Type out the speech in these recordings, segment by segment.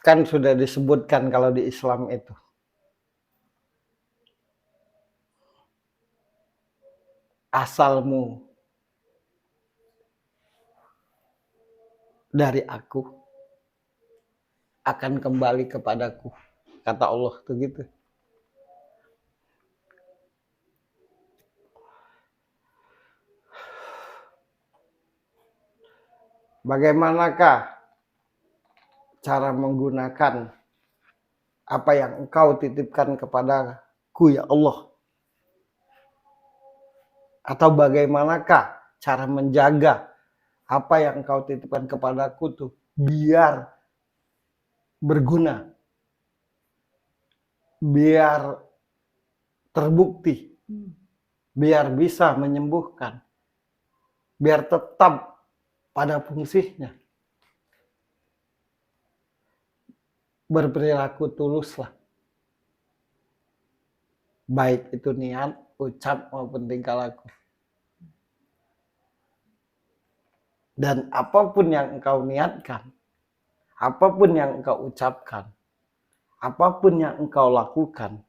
Kan sudah disebutkan kalau di Islam itu. Asalmu dari aku akan kembali kepadaku. Kata Allah tuh gitu. Bagaimanakah cara menggunakan apa yang engkau titipkan kepadaku ya Allah? Atau bagaimanakah cara menjaga apa yang engkau titipkan kepadaku tuh biar berguna, biar terbukti, biar bisa menyembuhkan, biar tetap pada fungsinya. Berperilaku tuluslah. Baik itu niat, ucap maupun tingkah laku. Dan apapun yang engkau niatkan, apapun yang engkau ucapkan, apapun yang engkau lakukan,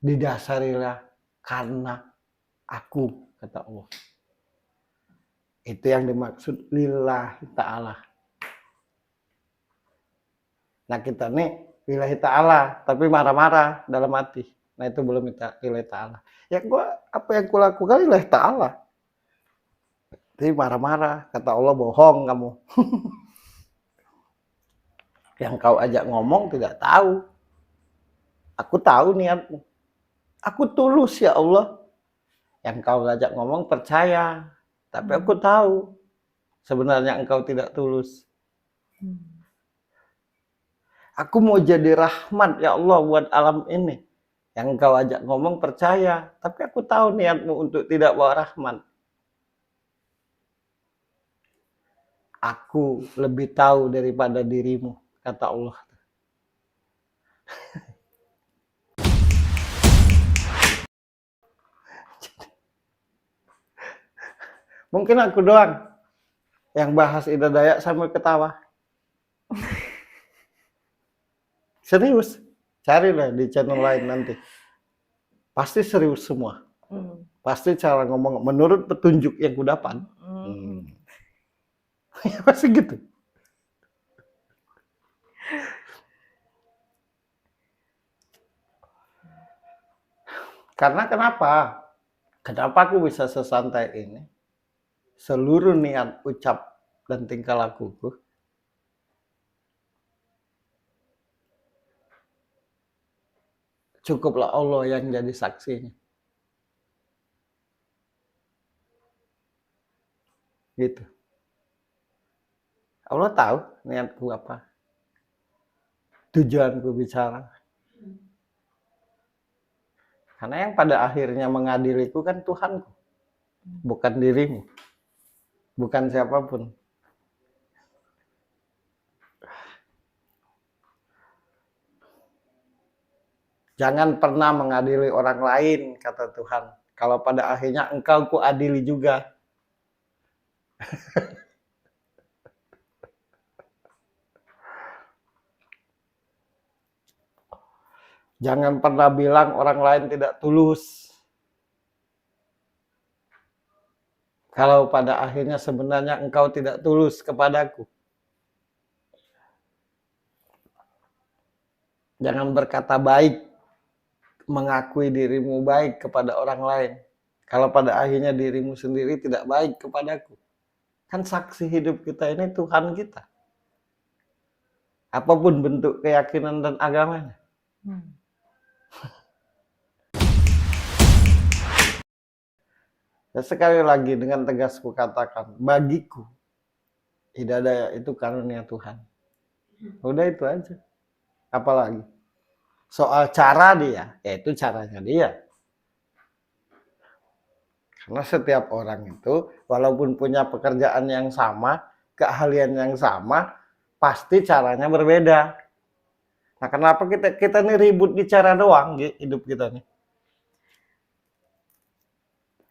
didasarilah karena aku, kata Allah. Itu yang dimaksud lillahi ta'ala. Nah kita nih lillahi ta'ala, tapi marah-marah dalam hati. Nah itu belum lillahi ta'ala. Ya apa yang kulakukan lillahi ta'ala. Tapi marah-marah, kata Allah bohong kamu. Yang kau ajak ngomong tidak tahu. Aku tahu niatmu. Aku tulus ya Allah. Yang kau ajak ngomong percaya. Tapi aku tahu sebenarnya engkau tidak tulus. Aku mau jadi rahmat ya Allah buat alam ini. Yang engkau ajak ngomong percaya. Tapi aku tahu niatmu untuk tidak bawa rahmat. Aku lebih tahu daripada dirimu, kata Allah. Mungkin aku doang yang bahas Ida Dayak sambil ketawa. Serius, carilah di channel lain nanti. Pasti serius semua. Pasti cara ngomong menurut petunjuk yang kudapat. Ya pasti gitu. Karena kenapa? Kenapa aku bisa sesantai ini? Seluruh niat, ucap, dan tingkah lakuku cukuplah Allah yang jadi saksinya. Gitu. Allah tahu niatku apa. Tujuanku bicara. Karena yang pada akhirnya mengadiliku kan Tuhanku. Bukan dirimu. Bukan siapapun. Jangan pernah mengadili orang lain, kata Tuhan. Kalau pada akhirnya engkau kuadili juga. Jangan pernah bilang orang lain tidak tulus. Kalau pada akhirnya sebenarnya engkau tidak tulus kepadaku. Jangan berkata baik, mengakui dirimu baik kepada orang lain. Kalau pada akhirnya dirimu sendiri tidak baik kepadaku. Kan saksi hidup kita ini Tuhan kita. Apapun bentuk keyakinan dan agamanya. Dan sekali lagi dengan tegas kukatakan, bagiku Ida Dayak itu karunia Tuhan. Udah itu aja. Apalagi soal cara dia, yaitu caranya dia. Karena setiap orang itu walaupun punya pekerjaan yang sama, keahlian yang sama, pasti caranya berbeda. Nah, kenapa kita nih ribut di cara doang hidup kita nih?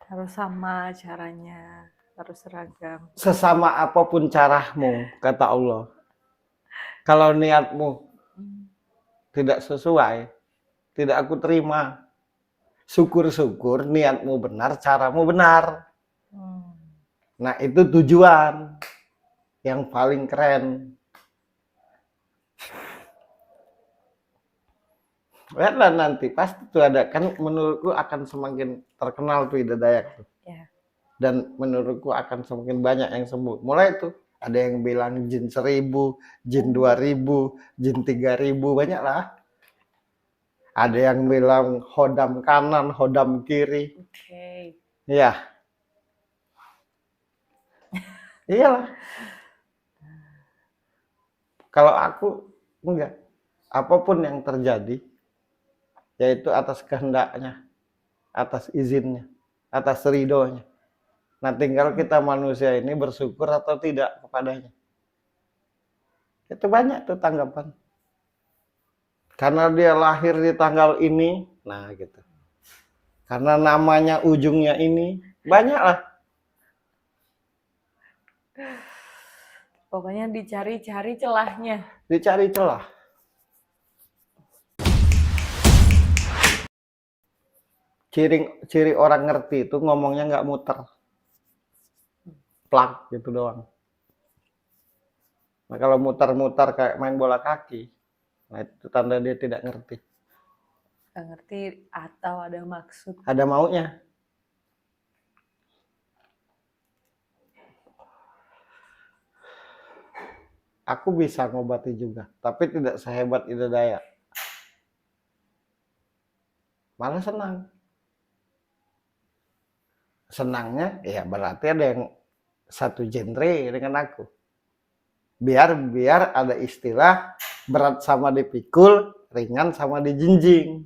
Harus sama caranya. Harus seragam. Sesama apapun caramu, kata Allah. Kalau niatmu tidak sesuai, tidak aku terima. Syukur-syukur niatmu benar, caramu benar. Nah, itu tujuan yang paling keren. Lihatlah nanti, pasti tuh ada. Kan menurutku akan semakin terkenal tuh Ida Dayak tuh. Ya. Dan menurutku akan semakin banyak yang sembuh. Mulai tuh, ada yang bilang jin 1000, jin 2000, jin 3000, banyak lah. Ada yang bilang hodam kanan, hodam kiri. Oke. Iya. Iyalah. Kalau aku, enggak. Apapun yang terjadi, yaitu atas kehendaknya, atas izinnya, atas ridhonya. Nah, tinggal kita manusia ini bersyukur atau tidak kepadanya. Itu banyak tuh tanggapan. Karena dia lahir di tanggal ini, nah gitu. Karena namanya ujungnya ini, banyak lah. Pokoknya dicari-cari celahnya. Dicari celah. Ciri orang ngerti itu ngomongnya nggak muter. Plak gitu doang. Nah, kalau muter-muter kayak main bola kaki, nah itu tanda dia tidak ngerti. Nggak ngerti atau ada maksud. Ada maunya. Aku bisa ngobati juga, tapi tidak sehebat Ida Dayak. Malah senang. Senangnya ya berarti ada yang satu genre dengan aku. Biar ada istilah berat sama dipikul, ringan sama dijinjing.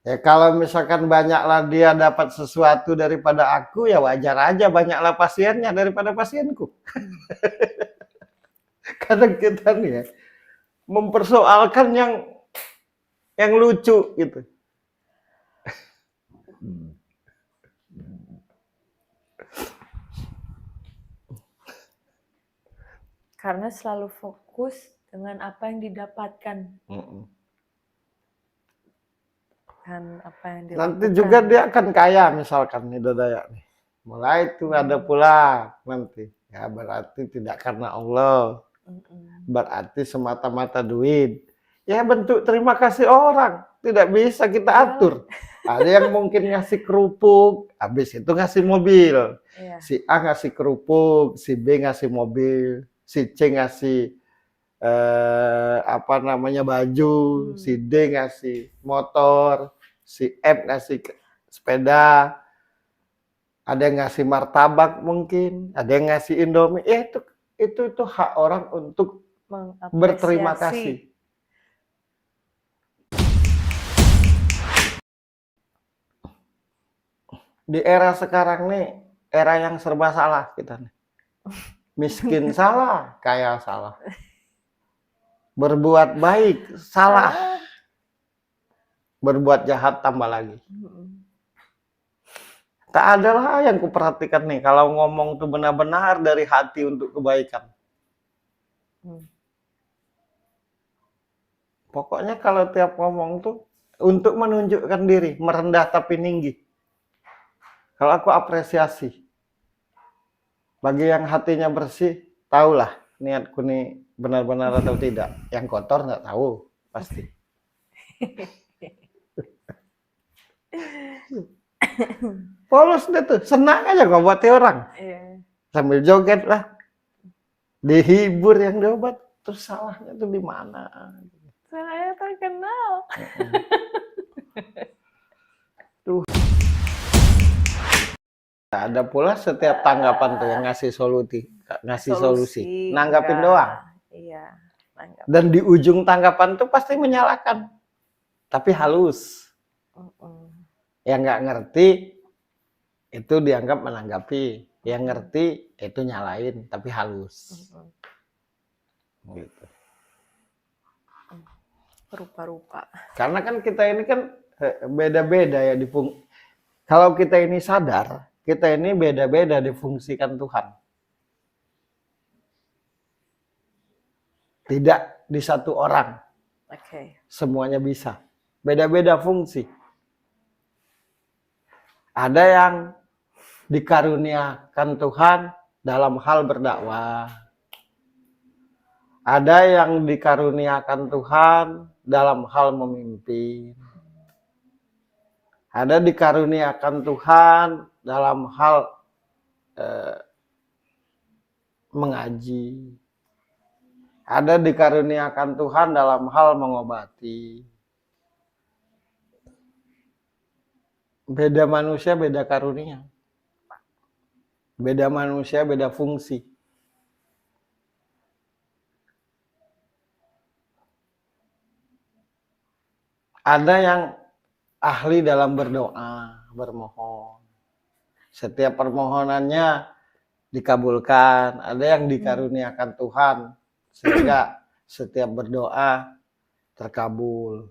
Ya kalau misalkan banyaklah dia dapat sesuatu daripada aku, ya wajar aja banyaklah pasiennya daripada pasienku. Kadang kita nih ya, mempersoalkan yang lucu gitu. Karena selalu fokus dengan apa yang didapatkan. Dan apa yang dilakukan. Nanti juga dia akan kaya misalkan nih Dayak nih. Mulai itu ada pula nanti. Ya berarti tidak karena Allah. Berarti semata-mata duit. Ya bentuk terima kasih orang. Tidak bisa kita atur. Ada yang mungkin ngasih kerupuk, habis itu ngasih mobil. Si A ngasih kerupuk, si B ngasih mobil, si C ngasih baju, si D ngasih motor, si F ngasih sepeda, ada yang ngasih martabak mungkin, ada yang ngasih Indomie. Itu hak orang untuk berterima kasih. Di era sekarang nih, era yang serba salah kita nih. Miskin salah, kaya salah. Berbuat baik salah. Berbuat jahat tambah lagi. Tak ada lah yang kuperhatikan nih, kalau ngomong tuh benar-benar dari hati untuk kebaikan. Pokoknya kalau tiap ngomong tuh untuk menunjukkan diri, merendah tapi tinggi. Kalau aku apresiasi. Bagi yang hatinya bersih, tahulah niatku nih benar-benar atau tidak. Yang kotor nggak tahu, pasti. Polos deh tuh, senang aja ngobati orang. Sambil joget lah. Dihibur yang diobat, terus salahnya tuh di mana? Saya terkenal. Tuh. Ada pula setiap tanggapan tuh yang ngasih solusi. Nanggapin doang. Iya, nanggapin. Dan di ujung tanggapan tuh pasti menyalahkan. Tapi halus. Yang nggak ngerti itu dianggap menanggapi. Yang ngerti itu nyalain tapi halus. Gitu. Rupa-rupa. Karena kan kita ini kan beda-beda ya kalau kita ini sadar, kita ini beda-beda difungsikan Tuhan. Tidak di satu orang. Oke. Semuanya bisa. Beda-beda fungsi. Ada yang dikaruniakan Tuhan dalam hal berdakwah. Ada yang dikaruniakan Tuhan dalam hal memimpin. Ada dikaruniakan Tuhan dalam hal mengaji. Ada dikaruniakan Tuhan dalam hal mengobati. Beda manusia, beda karunia. Beda manusia, beda fungsi. Ada yang ahli dalam berdoa, bermohon. Setiap permohonannya dikabulkan. Ada yang dikaruniakan Tuhan sehingga setiap berdoa terkabul.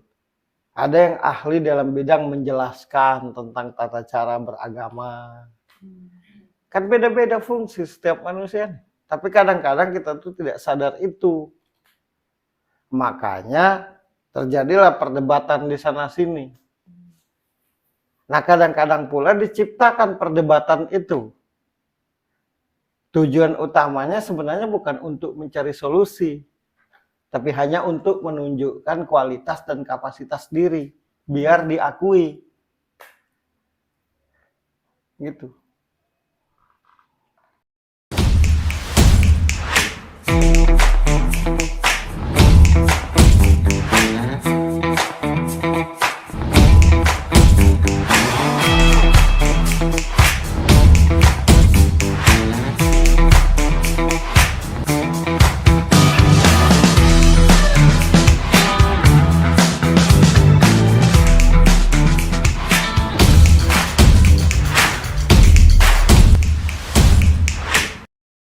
Ada yang ahli dalam bidang menjelaskan tentang tata cara beragama. Kan beda-beda fungsi setiap manusia. Tapi kadang-kadang kita tuh tidak sadar itu. Makanya terjadilah perdebatan di sana-sini. Nah, kadang-kadang pula diciptakan perdebatan itu. Tujuan utamanya sebenarnya bukan untuk mencari solusi, tapi hanya untuk menunjukkan kualitas dan kapasitas diri, biar diakui. Gitu.